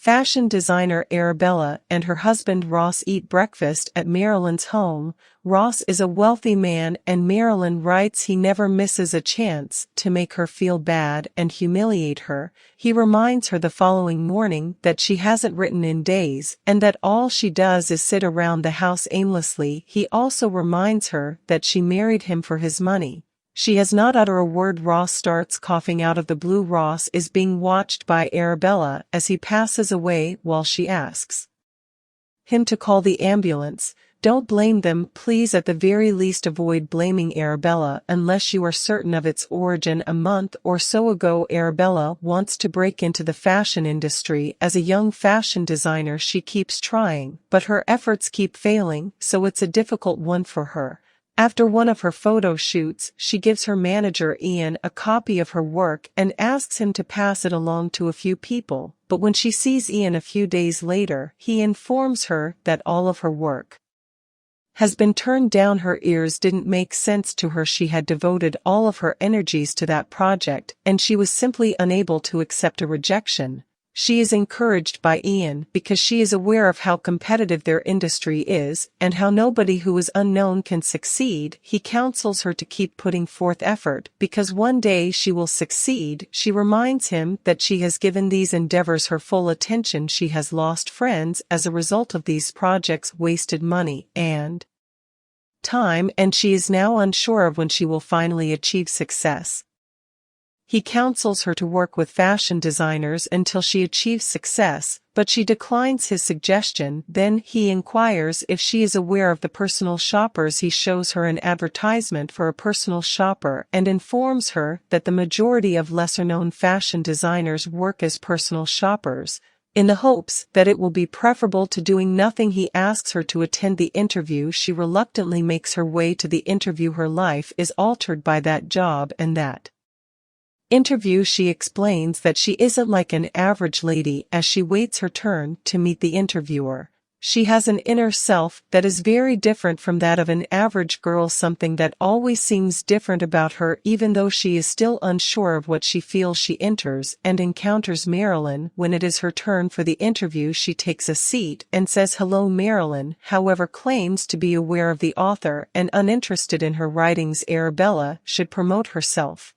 Fashion designer Arabella and her husband Ross eat breakfast at Marilyn's home. Ross is a wealthy man and Marilyn writes he never misses a chance to make her feel bad and humiliate her. He reminds her the following morning that she hasn't written in days and that all she does is sit around the house aimlessly. He also reminds her that she married him for his money. She has not uttered a word. Ross starts coughing out of the blue. Ross is being watched by Arabella as he passes away while she asks him to call the ambulance. Don't blame them, please. At the very least avoid blaming Arabella unless you are certain of its origin. A month or so ago, Arabella wants to break into the fashion industry. As a young fashion designer, she keeps trying, but her efforts keep failing, so it's a difficult one for her. After one of her photo shoots, she gives her manager Ian a copy of her work and asks him to pass it along to a few people, but when she sees Ian a few days later, he informs her that all of her work has been turned down. Her ears didn't make sense to her. She had devoted all of her energies to that project, and she was simply unable to accept a rejection. She is encouraged by Ian because she is aware of how competitive their industry is and how nobody who is unknown can succeed. He counsels her to keep putting forth effort because one day she will succeed. She reminds him that she has given these endeavors her full attention. She has lost friends as a result of these projects, wasted money and time, and she is now unsure of when she will finally achieve success. He counsels her to work with fashion designers until she achieves success, but she declines his suggestion. Then he inquires if she is aware of the personal shoppers. He shows her an advertisement for a personal shopper and informs her that the majority of lesser-known fashion designers work as personal shoppers, in the hopes that it will be preferable to doing nothing. He asks her to attend the interview. She reluctantly makes her way to the interview. Her life is altered by that job and that interview. She explains that she isn't like an average lady as she waits her turn to meet the interviewer. She has an inner self that is very different from that of an average girl, something that always seems different about her. Even though she is still unsure of what she feels, she enters and encounters Marilyn. When it is her turn for the interview, she takes a seat and says hello. Marilyn, however, claims to be aware of the author and uninterested in her writings. Arabella should promote herself.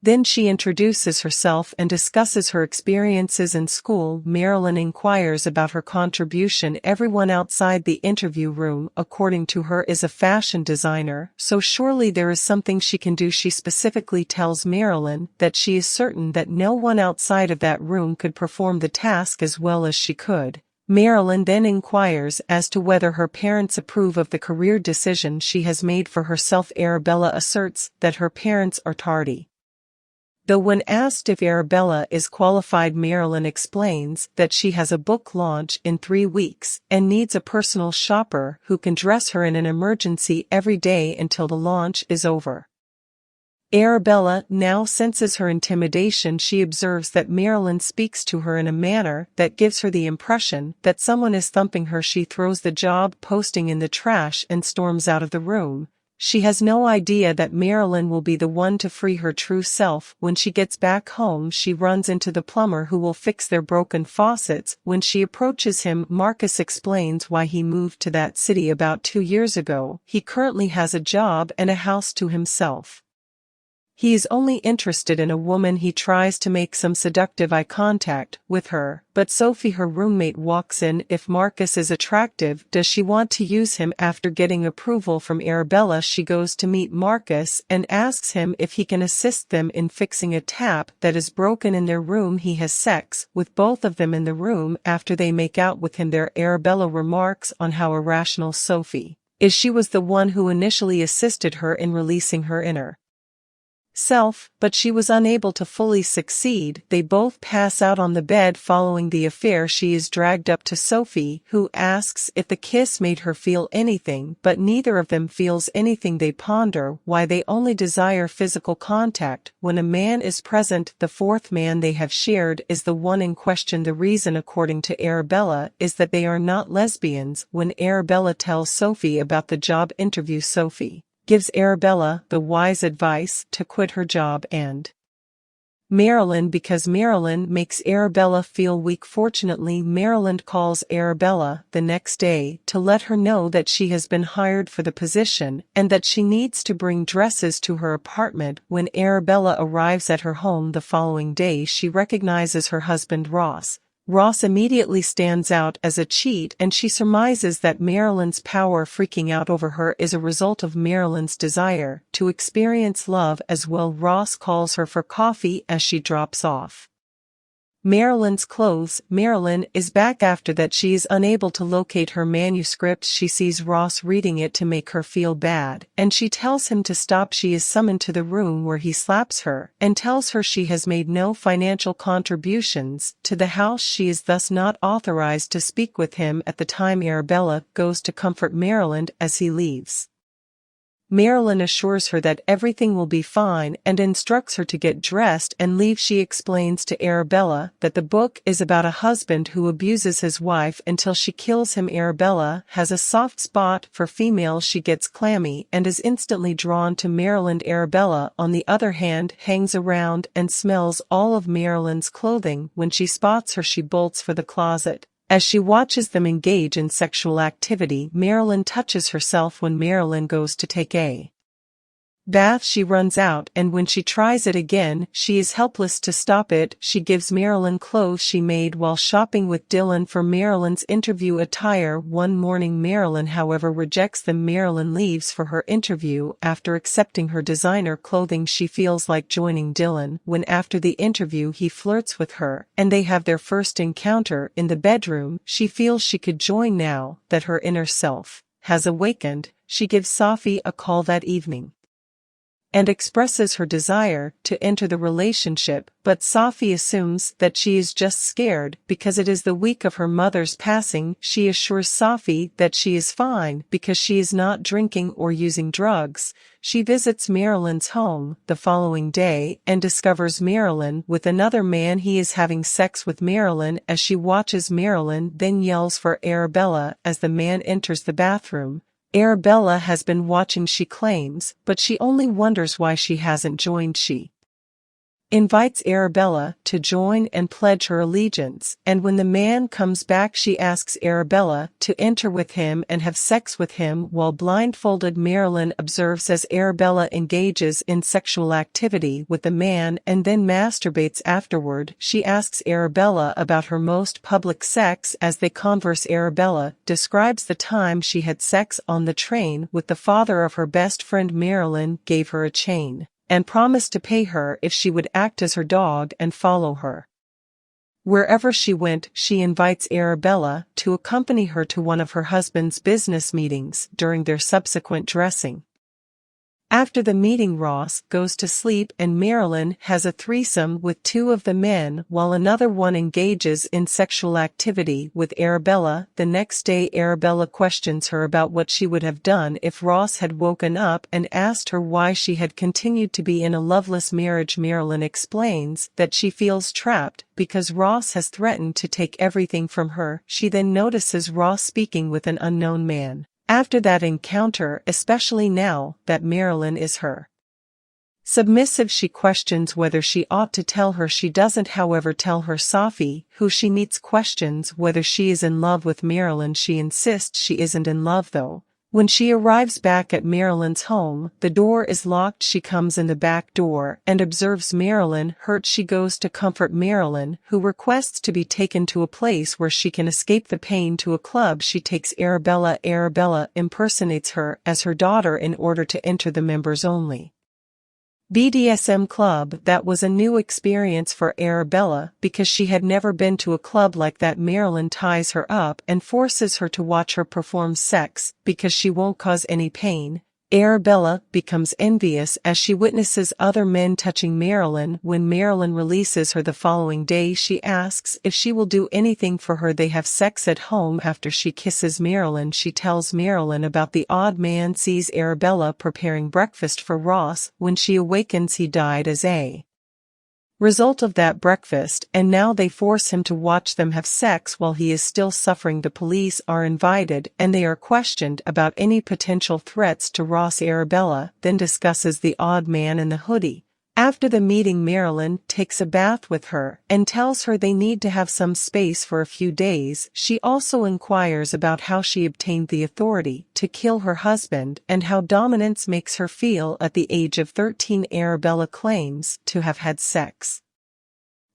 Then she introduces herself and discusses her experiences in school. Marilyn inquires about her contribution. Everyone outside the interview room, according to her, is a fashion designer, so surely there is something she can do. She specifically tells Marilyn that she is certain that no one outside of that room could perform the task as well as she could. Marilyn then inquires as to whether her parents approve of the career decision she has made for herself. Arabella asserts that her parents are tardy. Though when asked if Arabella is qualified, Marilyn explains that she has a book launch in 3 weeks and needs a personal shopper who can dress her in an emergency every day until the launch is over. Arabella now senses her intimidation. She observes that Marilyn speaks to her in a manner that gives her the impression that someone is thumping her. She throws the job posting in the trash and storms out of the room. She has no idea that Marilyn will be the one to free her true self. When she gets back home, she runs into the plumber who will fix their broken faucets. When she approaches him, Marcus explains why he moved to that city about 2 years ago. He currently has a job and a house to himself. He is only interested in a woman. He tries to make some seductive eye contact with her, but Sophie, her roommate, walks in. If Marcus is attractive, does she want to use him? After getting approval from Arabella, she goes to meet Marcus and asks him if he can assist them in fixing a tap that is broken in their room. He has sex with both of them in the room. After they make out with him there, Arabella remarks on how irrational Sophie is. She was the one who initially assisted her in releasing her inner self, but she was unable to fully succeed. They both pass out on the bed. Following the affair, she is dragged up to Sophie, who asks if the kiss made her feel anything, but neither of them feels anything. They ponder why they only desire physical contact when a man is present. The fourth man they have shared is the one in question. The reason, according to Arabella, is that they are not lesbians. When Arabella tells Sophie about the job interview, Sophie gives Arabella the wise advice to quit her job and Marilyn because Marilyn makes Arabella feel weak. Fortunately, Marilyn calls Arabella the next day to let her know that she has been hired for the position and that she needs to bring dresses to her apartment. When Arabella arrives at her home the following day, she recognizes her husband Ross. Ross immediately stands out as a cheat, and she surmises that Marilyn's power freaking out over her is a result of Marilyn's desire to experience love as well. Ross calls her for coffee as she drops off Marilyn's clothes. Marilyn is back after that. She is unable to locate her manuscript. She sees Ross reading it to make her feel bad, and she tells him to stop. She is summoned to the room where he slaps her and tells her she has made no financial contributions to the house. She is thus not authorized to speak with him at the time. Arabella goes to comfort Marilyn as he leaves. Marilyn assures her that everything will be fine and instructs her to get dressed and leave. She explains to Arabella that the book is about a husband who abuses his wife until she kills him. Arabella has a soft spot for females. She gets clammy and is instantly drawn to Marilyn. Arabella, on the other hand, hangs around and smells all of Marilyn's clothing. When she spots her, she bolts for the closet. As she watches them engage in sexual activity, Marilyn touches herself. When Marilyn goes to take a bath, she runs out, and when she tries it again, she is helpless to stop it. She gives Marilyn clothes she made while shopping with Dylan for Marilyn's interview attire. One morning, Marilyn, however, rejects them. Marilyn leaves for her interview. After accepting her designer clothing, she feels like joining Dylan. When after the interview he flirts with her, and they have their first encounter in the bedroom, she feels she could join. Now that her inner self has awakened, she gives Safi a call that evening and expresses her desire to enter the relationship, but Safi assumes that she is just scared because it is the week of her mother's passing. She assures Safi that she is fine because she is not drinking or using drugs. She visits Marilyn's home the following day and discovers Marilyn with another man. He is having sex with Marilyn. As she watches, Marilyn then yells for Arabella as the man enters the bathroom. Arabella has been watching, she claims, but she only wonders why she hasn't joined. She invites Arabella to join and pledge her allegiance, and when the man comes back, she asks Arabella to enter with him and have sex with him while blindfolded. Marilyn observes as Arabella engages in sexual activity with the man and then masturbates afterward. She asks Arabella about her most public sex. As they converse, Arabella describes the time she had sex on the train with the father of her best friend. Marilyn gave her a chain and promised to pay her if she would act as her dog and follow her wherever she went. She invites Arabella to accompany her to one of her husband's business meetings during their subsequent dressing. After the meeting, Ross goes to sleep and Marilyn has a threesome with two of the men while another one engages in sexual activity with Arabella. The next day, Arabella questions her about what she would have done if Ross had woken up and asked her why she had continued to be in a loveless marriage. Marilyn explains that she feels trapped because Ross has threatened to take everything from her. She then notices Ross speaking with an unknown man. After that encounter, especially now that Marilyn is her submissive, she questions whether she ought to tell her. She doesn't, however, tell her. Safi, who she meets, questions whether she is in love with Marilyn. She insists she isn't in love though. When she arrives back at Marilyn's home, the door is locked. She comes in the back door and observes Marilyn hurt. She goes to comfort Marilyn, who requests to be taken to a place where she can escape the pain. To a club she takes Arabella. Arabella impersonates her as her daughter in order to enter the members only BDSM club. That was a new experience for Arabella because she had never been to a club like that. Marilyn ties her up and forces her to watch her perform sex because she won't cause any pain. Arabella becomes envious as she witnesses other men touching Marilyn. When Marilyn releases her the following day, she asks if she will do anything for her. They have sex at home. After she kisses Marilyn, she tells Marilyn about the odd man. Sees Arabella preparing breakfast for Ross. When she awakens, he died as a result of that breakfast, and now they force him to watch them have sex while he is still suffering. The police are invited and they are questioned about any potential threats to Ross. Arabella then discusses the odd man in the hoodie. After the meeting, Marilyn takes a bath with her and tells her they need to have some space for a few days. She also inquires about how she obtained the authority to kill her husband and how dominance makes her feel. At the age of 13, Arabella claims to have had sex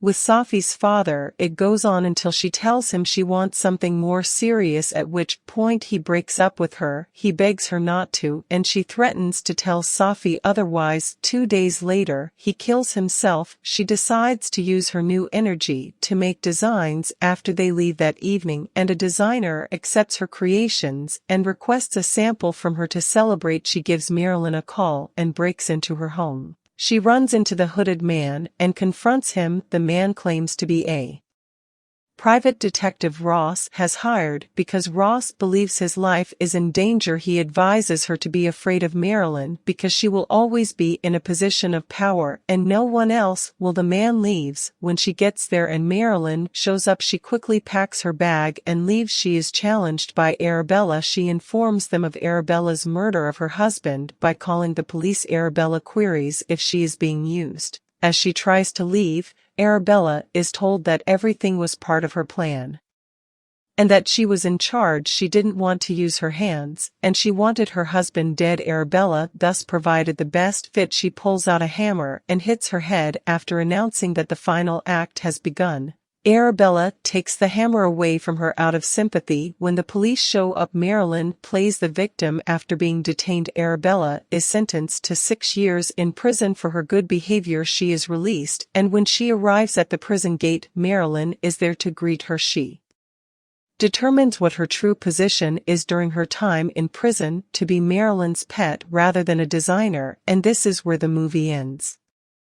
with Safi's father. It goes on until she tells him she wants something more serious, at which point he breaks up with her. He begs her not to, and she threatens to tell Safi otherwise. 2 days later, he kills himself. She decides to use her new energy to make designs after they leave that evening, and a designer accepts her creations and requests a sample from her to celebrate. She gives Marilyn a call and breaks into her home. She runs into the hooded man and confronts him. The man claims to be a private detective Ross has hired because Ross believes his life is in danger. He advises her to be afraid of Marilyn because she will always be in a position of power and no one else will. The man leaves. When she gets there and Marilyn shows up, she quickly packs her bag and leaves. She is challenged by Arabella. She informs them of Arabella's murder of her husband by calling the police. Arabella queries if she is being used. As she tries to leave, Arabella is told that everything was part of her plan and that she was in charge. She didn't want to use her hands, and she wanted her husband dead. Arabella thus provided the best fit. She pulls out a hammer and hits her head after announcing that the final act has begun. Arabella takes the hammer away from her out of sympathy. When the police show up, Marilyn plays the victim. After being detained, Arabella is sentenced to 6 years in prison for her good behavior. She is released, and when she arrives at the prison gate, Marilyn is there to greet her. She determines what her true position is during her time in prison: to be Marilyn's pet rather than a designer, and this is where the movie ends.